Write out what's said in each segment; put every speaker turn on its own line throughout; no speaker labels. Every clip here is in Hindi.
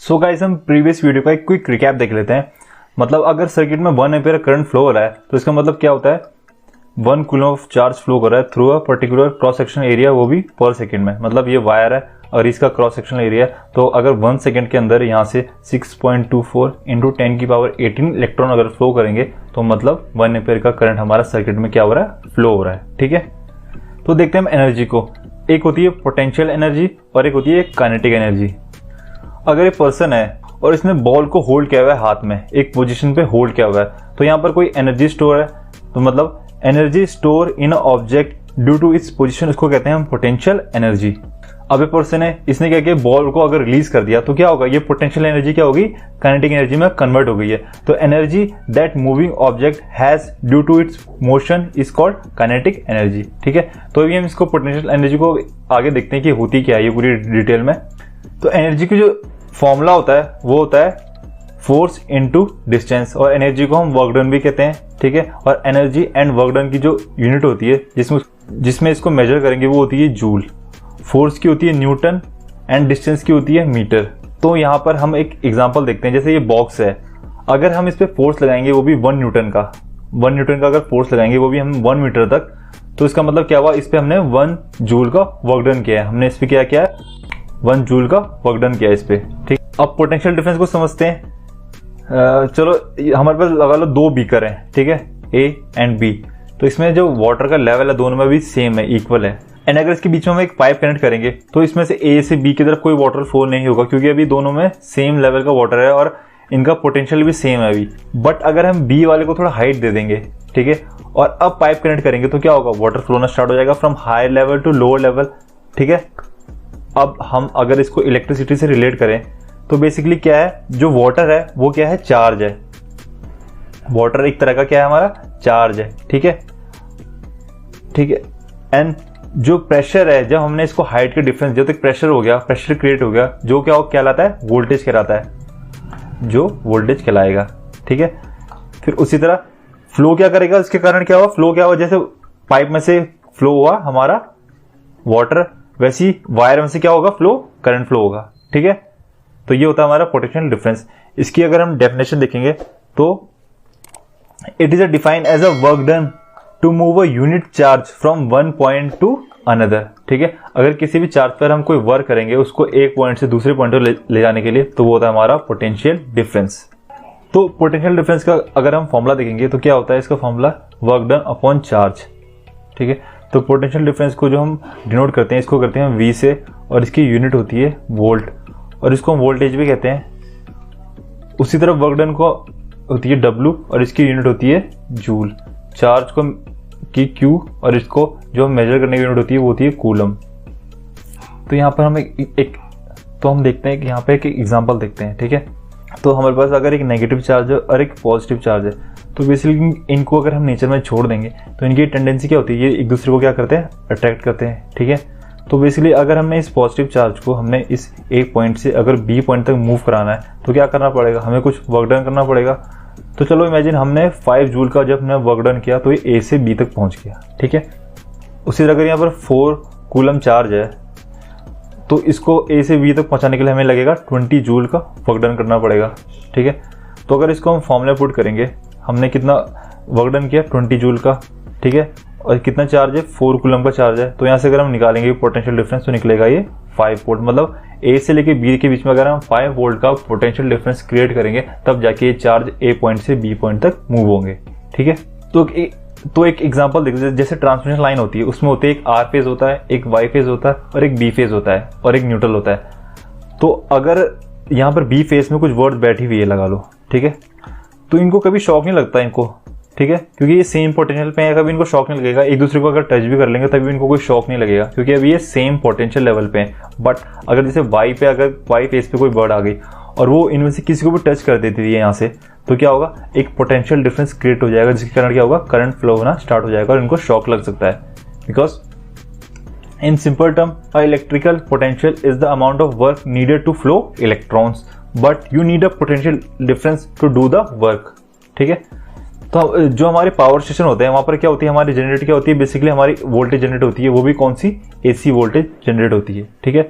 सो गाइस, हम प्रीवियस वीडियो का एक क्विक रिकैप देख लेते हैं। मतलब अगर सर्किट में 1 एम्पीयर करंट फ्लो हो रहा है तो इसका मतलब क्या होता है, 1 कूलम ऑफ चार्ज फ्लो कर रहा है through a particular cross section area, वो भी पर सेकंड में। मतलब ये वायर है और इसका क्रॉस सेक्शनल एरिया, तो अगर 1 सेकंड के अंदर यहाँ से 6.24 इंटू 10 की पावर 18 इलेक्ट्रॉन अगर फ्लो करेंगे तो मतलब 1 एम्पीयर का करंट हमारा सर्किट में क्या हो रहा है, फ्लो हो रहा है। ठीक है, तो देखते हैं हम एनर्जी को। एक होती है पोटेंशियल एनर्जी और एक होती है काइनेटिक एनर्जी। अगर ये पर्सन है और इसने बॉल को होल्ड किया हुआ है हाथ में, एक पोजीशन पे होल्ड किया हुआ है, तो यहाँ पर कोई एनर्जी स्टोर है, तो मतलब energy store in a object due to its position, इसको कहते हैं हम पोटेंशियल एनर्जी। अब ये पर्सन है, इसने क्या किया, बॉल को अगर रिलीज कर दिया तो क्या होगा, ये पोटेंशियल एनर्जी क्या होगी, काइनेटिक एनर्जी में कन्वर्ट हो गई है। तो energy that moving object has due to its motion is called kinetic energy. ठीक है, तो अभी हम इसको पोटेंशियल एनर्जी को आगे देखते हैं कि होती क्या है ये पूरी डिटेल में। तो एनर्जी की जो फॉर्मूला होता है वो होता है फोर्स इनटू डिस्टेंस, और एनर्जी को हम वर्क डन भी कहते हैं। ठीक है, और एनर्जी एंड वर्क डन की जो यूनिट होती है जिसमें इसको मेजर करेंगे वो होती है जूल। फोर्स की होती है न्यूटन एंड डिस्टेंस की होती है मीटर। तो यहाँ पर हम एक एग्जांपल देखते हैं। जैसे ये बॉक्स है, अगर हम इस पे फोर्स लगाएंगे वो भी 1 न्यूटन का, 1 न्यूटन का अगर फोर्स लगाएंगे वो भी हम 1 मीटर तक, तो इसका मतलब क्या हुआ, इस पे हमने 1 जूल का वर्क डन किया है। हमने इस पे क्या किया है, 1 जूल का वर्क डन किया है इस पे। ठीक, अब पोटेंशियल डिफरेंस को समझते हैं। चलो हमारे पास लगा लो 2 बीकर हैं, ठीक है, ए एंड बी। तो इसमें जो वाटर का लेवल है दोनों में भी सेम है, इक्वल है। एंड अगर इसके बीच में हम एक पाइप कनेक्ट करेंगे तो इसमें से ए से बी की तरफ कोई वाटर फ्लो नहीं होगा, क्योंकि अभी दोनों में सेम लेवल का वाटर है और इनका पोटेंशियल भी सेम है अभी। बट अगर हम बी वाले को थोड़ा हाइट दे देंगे, ठीक है, और अब पाइप कनेक्ट करेंगे तो क्या होगा, वाटर फ्लो होना स्टार्ट हो जाएगा from high level to lower level. ठीक है, अब हम अगर इसको इलेक्ट्रिसिटी से रिलेट करें तो बेसिकली क्या है, जो वाटर है वो क्या है, चार्ज है। वाटर एक तरह का क्या है, हमारा चार्ज है। ठीक है, ठीक है, एंड जो प्रेशर है, जब हमने इसको हाइट के डिफरेंस, जब तक प्रेशर हो गया, प्रेशर क्रिएट हो गया, जो क्या कहलाता है, वोल्टेज कहलाता है, जो वोल्टेज कहलाएगा। ठीक है, फिर उसी तरह फ्लो क्या करेगा, इसके कारण क्या हुआ, फ्लो क्या हुआ, जैसे पाइप में से फ्लो हुआ हमारा वाटर, वैसी वायर में से क्या होगा, फ्लो, करंट फ्लो होगा। ठीक है, तो ये होता है हमारा पोटेंशियल डिफरेंस। इसकी अगर हम डेफिनेशन देखेंगे तो it is defined as a work done to move a unit charge from one point to another. ठीक है, अगर किसी भी चार्ज पर हम कोई वर्क करेंगे उसको एक पॉइंट से दूसरे पॉइंट पर ले जाने के लिए, तो वो होता है हमारा पोटेंशियल डिफरेंस। तो पोटेंशियल डिफरेंस का अगर हम फॉर्मूला देखेंगे तो क्या होता है, इसका formula work done upon charge. ठीक है, तो पोटेंशियल डिफरेंस को जो हम डिनोट करते हैं, इसको करते हैं वी से, और इसकी यूनिट होती है वोल्ट, और इसको हम वोल्टेज भी कहते हैं। उसी तरह वर्क डन को होती है डब्ल्यू, और इसकी यूनिट होती है जूल। चार्ज को की क्यू, और इसको जो हम मेजर करने की यूनिट होती है वो होती है कूलम। तो यहाँ पर हम तो हम देखते हैं कि यहाँ पे एक एग्जांपल देखते हैं। ठीक है, तो हमारे पास अगर एक नेगेटिव चार्ज है और एक पॉजिटिव चार्ज है, तो बेसिकली इनको अगर हम नेचर में छोड़ देंगे तो इनकी टेंडेंसी क्या होती है, ये एक दूसरे को क्या करते हैं, अट्रैक्ट करते हैं। ठीक है, तो बेसिकली अगर हमने इस पॉजिटिव चार्ज को हमने इस ए पॉइंट से अगर बी पॉइंट तक मूव कराना है तो क्या करना पड़ेगा, हमें कुछ वर्क डन करना पड़ेगा। तो चलो इमेजिन हमने 5 जूल का जब हमने वर्क डन किया तो ये ए से बी तक पहुंच गया। ठीक है, उसी तरह अगर यहाँ पर 4 कूलम चार्ज है तो इसको ए से बी तक पहुंचाने के लिए हमें लगेगा 20 जूल का वर्क डन करना पड़ेगा। ठीक है, तो अगर इसको हम फॉर्मूला पुट करेंगे, हमने कितना वर्क डन किया, 20 जूल का। ठीक है, और कितना चार्ज है, 4 कूलम का चार्ज है। तो यहाँ से अगर हम निकालेंगे पोटेंशियल डिफरेंस तो निकलेगा ये 5 वोल्ट। मतलब ए से लेके बी के बीच में अगर हम 5 वोल्ट का पोटेंशियल डिफरेंस क्रिएट करेंगे तब जाके ये चार्ज ए पॉइंट से बी पॉइंट तक मूव होंगे। ठीक है, तो एक एग्जांपल देखते हैं। जैसे ट्रांसमिशन लाइन होती है, उसमें होते हैं एक आर फेज होता है, एक वाई फेज होता है, और एक बी फेज होता है, और एक न्यूट्रल होता है। तो अगर यहाँ पर बी फेज में कुछ वर्ड्स बैठी हुई है लगा लो, ठीक है, तो इनको कभी शॉक नहीं लगता इनको। ठीक है, क्योंकि ये सेम पोटेंशियल पे है, कभी इनको शॉक नहीं लगेगा। एक दूसरे को अगर टच भी कर लेंगे तभी इनको कोई शॉक नहीं लगेगा, क्योंकि अभी ये सेम पोटेंशियल लेवल पे है। बट अगर जैसे वाई पे, अगर वाई फेस पे कोई बर्ड आ गई और वो इनमें से किसी को भी टच कर देती है यहाँ से, तो क्या होगा, एक पोटेंशियल डिफरेंस क्रिएट हो जाएगा, जिसके कारण क्या होगा, करंट फ्लो होना स्टार्ट हो जाएगा और इनको शॉक लग सकता है। Because in simple term, a electrical potential is the amount of work needed to flow electrons, but you need a potential difference to do the work. ठीक है, तो जो हमारे पावर स्टेशन होते हैं वहां पर क्या होती है, हमारी जनरेट क्या होती है, बेसिकली हमारी वोल्टेज जनरेट होती है, वो भी कौन सी, एसी वोल्टेज जनरेट होती है। ठीक है,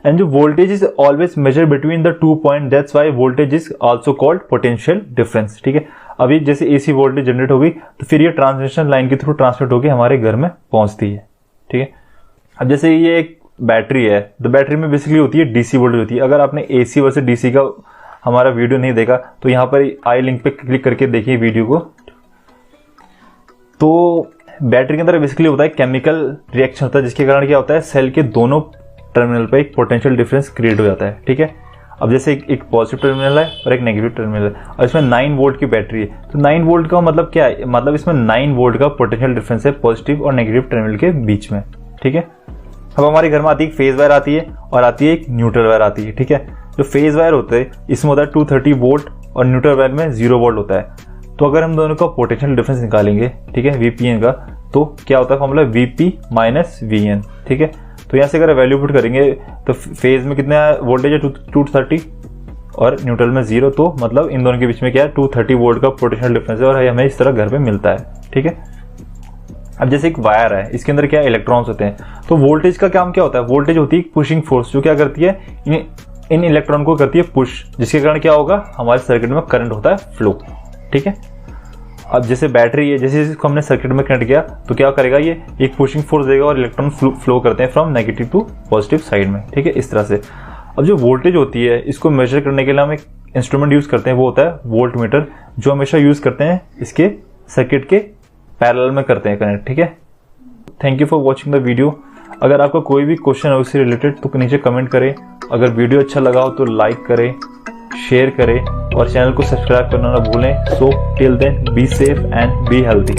एंड जो voltage is always major between the 2 point, that's why voltage is also called potential difference. ठीक है, अभी जैसे एसी वोल्टेज जनरेट होगी तो फिर ये ट्रांसमिशन लाइन के थ्रू ट्रांसमिट होकर हमारे घर में पहुंचती है। ठीक है, अब जैसे ये एक बैटरी है, तो बैटरी में बेसिकली होती है डीसी वोल्टेज होती है। अगर आपने एसी वर्सेस डीसी का हमारा वीडियो नहीं देखा तो यहाँ पर आई लिंक पे क्लिक करके देखिए वीडियो को। तो बैटरी के अंदर बेसिकली होता है केमिकल रिएक्शन होता है, जिसके कारण क्या होता है, सेल के दोनों टर्मिनल पे एक पोटेंशियल डिफरेंस क्रिएट हो जाता है। ठीक है, अब जैसे एक पॉजिटिव टर्मिनल है और एक नेगेटिव टर्मिनल है और इसमें 9 वोल्ट की बैटरी है, तो 9 वोल्ट का मतलब क्या है, मतलब इसमें 9 वोल्ट का पोटेंशियल डिफरेंस है पॉजिटिव और नेगेटिव टर्मिनल के बीच में। ठीक है, अब हमारे घर में आती है एक फेज वायर आती है और आती है एक न्यूट्रल वायर आती है। ठीक है, जो फेज वायर होते हैं इसमें होता है 230 वोल्ट और न्यूट्रल वायर में 0 वोल्ट होता है। तो अगर हम दोनों का पोटेंशियल डिफरेंस निकालेंगे, ठीक है, VPN का, तो क्या होता है फॉर्मूला VP माइनस VN। ठीक है, तो यहाँ से अगर वैल्यू पुट करेंगे तो फेज में कितना वोल्टेज है 230 और न्यूट्रल में 0, तो मतलब इन दोनों के बीच में क्या है 230 वोल्ट का पोटेंशियल डिफरेंस है और हमें इस तरह घर पे मिलता है। ठीक है, अब जैसे एक वायर है, इसके अंदर क्या इलेक्ट्रॉन्स होते हैं, तो वोल्टेज का काम क्या होता है, वोल्टेज होती है पुशिंग फोर्स, जो क्या करती है इन इलेक्ट्रॉन को करती है पुश, जिसके कारण क्या होगा, हमारे सर्किट में करंट होता है फ्लो। ठीक है, अब जैसे बैटरी है, जैसे इसको हमने सर्किट में कनेक्ट किया तो क्या करेगा, ये एक पुशिंग फोर्स देगा और इलेक्ट्रॉन फ्लो करते हैं from negative to positive side में। ठीक है, इस तरह से। अब जो वोल्टेज होती है इसको मेजर करने के लिए हम एक इंस्ट्रूमेंट यूज करते हैं, वो होता है वोल्ट मीटर, जो हमेशा यूज करते हैं इसके सर्किट के पैरेलल में करते हैं कनेक्ट। ठीक है, thank you for watching the video. अगर आपका कोई भी क्वेश्चन है उससे रिलेटेड तो नीचे कमेंट करें। अगर वीडियो अच्छा लगा हो तो लाइक करें, शेयर करें और चैनल को सब्सक्राइब करना ना भूलें। So till then be safe and be healthy.